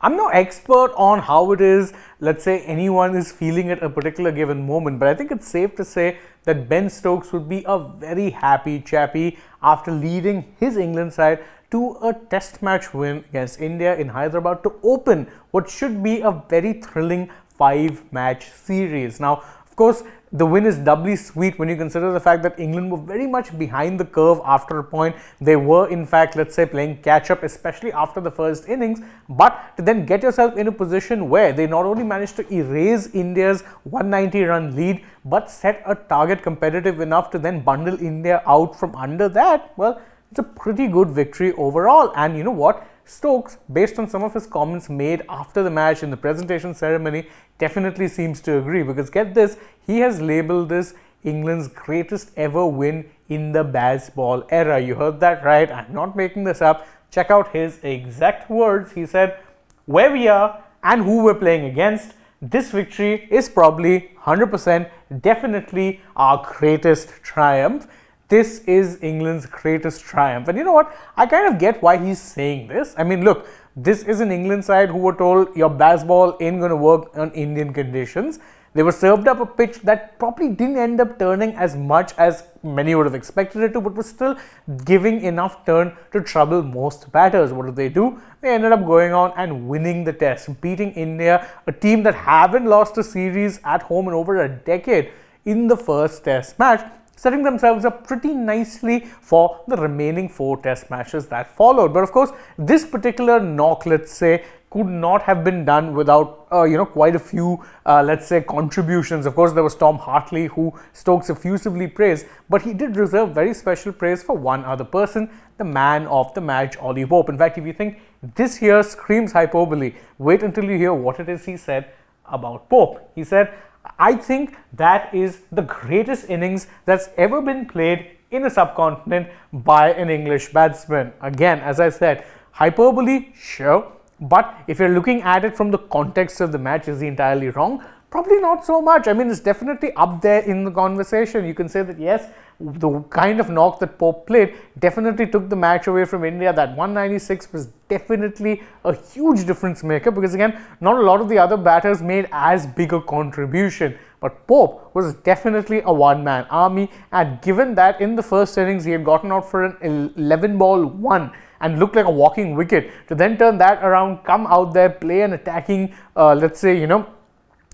I'm no expert on how it is, let's say, anyone is feeling at a particular given moment, but I think it's safe to say that Ben Stokes would be a very happy chappy after leading his England side to a test match win against India in Hyderabad to open what should be a very thrilling 5-match series. Now, of course, the win is doubly sweet when you consider the fact that England were very much behind the curve after a point. They were, in fact, let's say, playing catch up, especially after the first innings. But to then get yourself in a position where they not only managed to erase India's 190-run lead, but set a target competitive enough to then bundle India out from under that, well, it's a pretty good victory overall. And you know what? Stokes, based on some of his comments made after the match in the presentation ceremony, definitely seems to agree, because get this, he has labeled this England's greatest ever win in the Bazball era. You heard that right, I'm not making this up. Check out his exact words. He said, where we are and who we're playing against, this victory is probably 100% definitely our greatest triumph. This is England's greatest triumph. And you know what? I kind of get why he's saying this. I mean, look, this is an England side who were told your Bazball ain't going to work on Indian conditions. They were served up a pitch that probably didn't end up turning as much as many would have expected it to, but was still giving enough turn to trouble most batters. What did they do? They ended up going on and winning the test, beating India, a team that haven't lost a series at home in over a decade, in the first test match, setting themselves up pretty nicely for the remaining 4 test matches that followed. But of course, this particular knock, let's say, could not have been done without, quite a few, let's say, contributions. Of course, there was Tom Hartley, who Stokes effusively praised, but he did reserve very special praise for one other person, the man of the match, Ollie Pope. In fact, if you think this here screams hyperbole, wait until you hear what it is he said about Pope. He said, I think that is the greatest innings that's ever been played in a subcontinent by an English batsman. Again, as I said, hyperbole, sure, but if you're looking at it from the context of the match, is he entirely wrong? Probably not so much. I mean, it's definitely up there in the conversation. You can say that, yes, the kind of knock that Pope played definitely took the match away from India. That 196 was definitely a huge difference maker, because again, not a lot of the other batters made as big a contribution. But Pope was definitely a one-man army, and given that in the first innings he had gotten out for an 11-ball 1 and looked like a walking wicket, to then turn that around, come out there, play an attacking, let's say,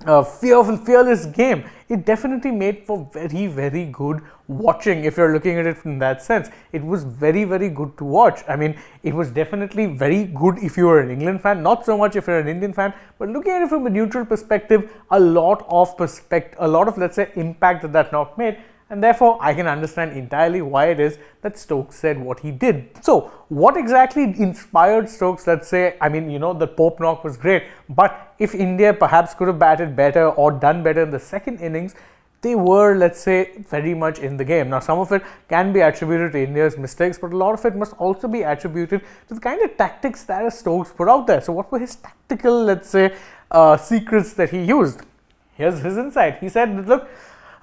fearless game, it definitely made for very, very good watching. If you're looking at it from that sense, it was very, very good to watch. I mean, it was definitely very good if you were an England fan, not so much if you're an Indian fan, but looking at it from a neutral perspective, a lot of let's say impact that knock made. And therefore, I can understand entirely why it is that Stokes said what he did. So, what exactly inspired Stokes? Let's say, I mean, the Pope knock was great, but if India perhaps could have batted better or done better in the second innings, they were, let's say, very much in the game. Now, some of it can be attributed to India's mistakes, but a lot of it must also be attributed to the kind of tactics that Stokes put out there. So, what were his tactical, let's say, secrets that he used? Here's his insight. He said, look,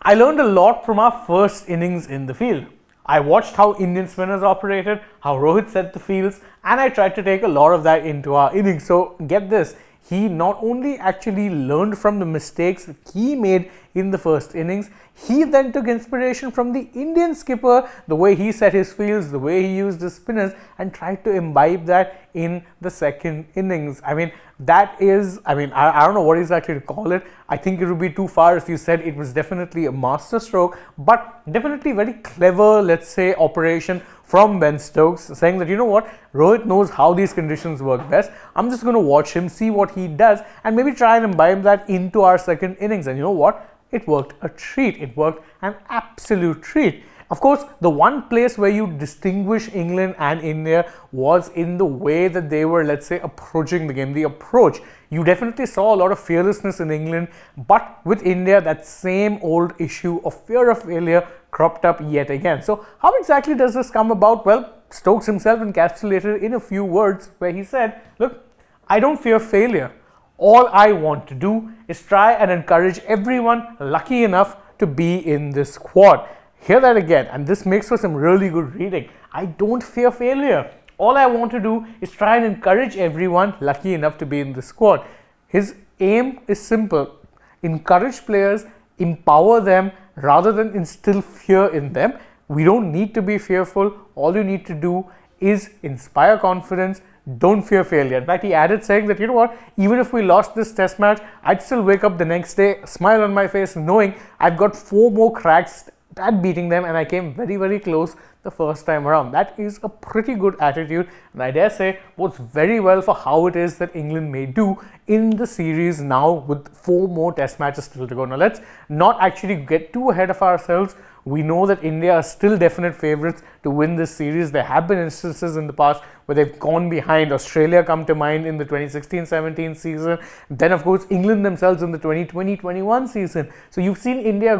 I learned a lot from our first innings in the field. I watched how Indian spinners operated, how Rohit set the fields, and I tried to take a lot of that into our innings. So get this, he not only actually learned from the mistakes that he made in the first innings, he then took inspiration from the Indian skipper, the way he set his fields, the way he used his spinners, and tried to imbibe that in the second innings. I mean, that is, I don't know what exactly to call it. I think it would be too far if you said it was definitely a master stroke, but definitely very clever, let's say, operation from Ben Stokes, saying that, you know what, Rohit knows how these conditions work best. I'm just going to watch him, see what he does, and maybe try and imbibe that into our second innings. And you know what? It worked a treat. It worked an absolute treat. Of course, the one place where you distinguish England and India was in the way that they were, let's say, approaching the game, the approach. You definitely saw a lot of fearlessness in England, but with India, that same old issue of fear of failure cropped up yet again. So how exactly does this come about? Well, Stokes himself encapsulated in a few words where he said, look, I don't fear failure. All I want to do is try and encourage everyone lucky enough to be in this squad. Hear that again, and this makes for some really good reading. I don't fear failure. All I want to do is try and encourage everyone lucky enough to be in the squad. His aim is simple: encourage players, empower them rather than instill fear in them. We don't need to be fearful. All you need to do is inspire confidence. Don't fear failure. In fact, he added saying that, you know what, even if we lost this test match, I'd still wake up the next day, smile on my face, knowing I've got 4 more cracks at beating them, and I came very, very close the first time around. That is a pretty good attitude, and I dare say bodes very well for how it is that England may do in the series now with 4 more test matches still to go. Now let's not actually get too ahead of ourselves. We know that India are still definite favourites to win this series. There have been instances in the past where they've gone behind. Australia come to mind in the 2016-17 season. Then, of course, England themselves in the 2020-21 season. So you've seen India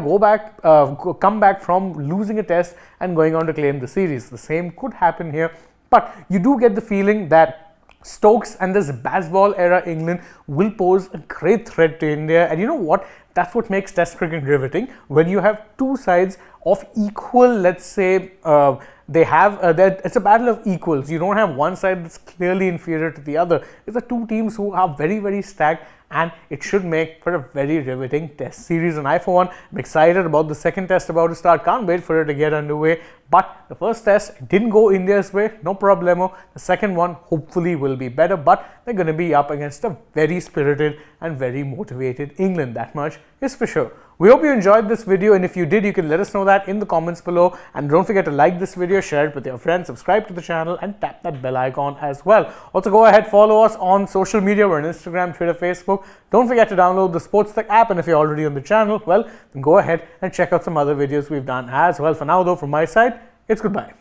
come back from losing a test and going on to claim the series. The same could happen here. But you do get the feeling that Stokes and this Bazball era England will pose a great threat to India. And you know what? That's what makes Test cricket riveting. When you have two sides of equal, let's say, it's a battle of equals. You don't have one side that's clearly inferior to the other. It's the two teams who are very, very stacked, and it should make for a very riveting test series. And I, for one, am excited about the second test about to start. Can't wait for it to get underway. But the first test didn't go India's way, no problemo. The second one hopefully will be better, but they're going to be up against a very spirited and very motivated England. That much is for sure. We hope you enjoyed this video, and if you did, you can let us know that in the comments below. And don't forget to like this video, share it with your friends, subscribe to the channel, and tap that bell icon as well. Also, go ahead, follow us on social media. We're on Instagram, Twitter, Facebook. Don't forget to download the AajTak app, and if you're already on the channel, well, then go ahead and check out some other videos we've done as well. For now, though, from my side, it's goodbye.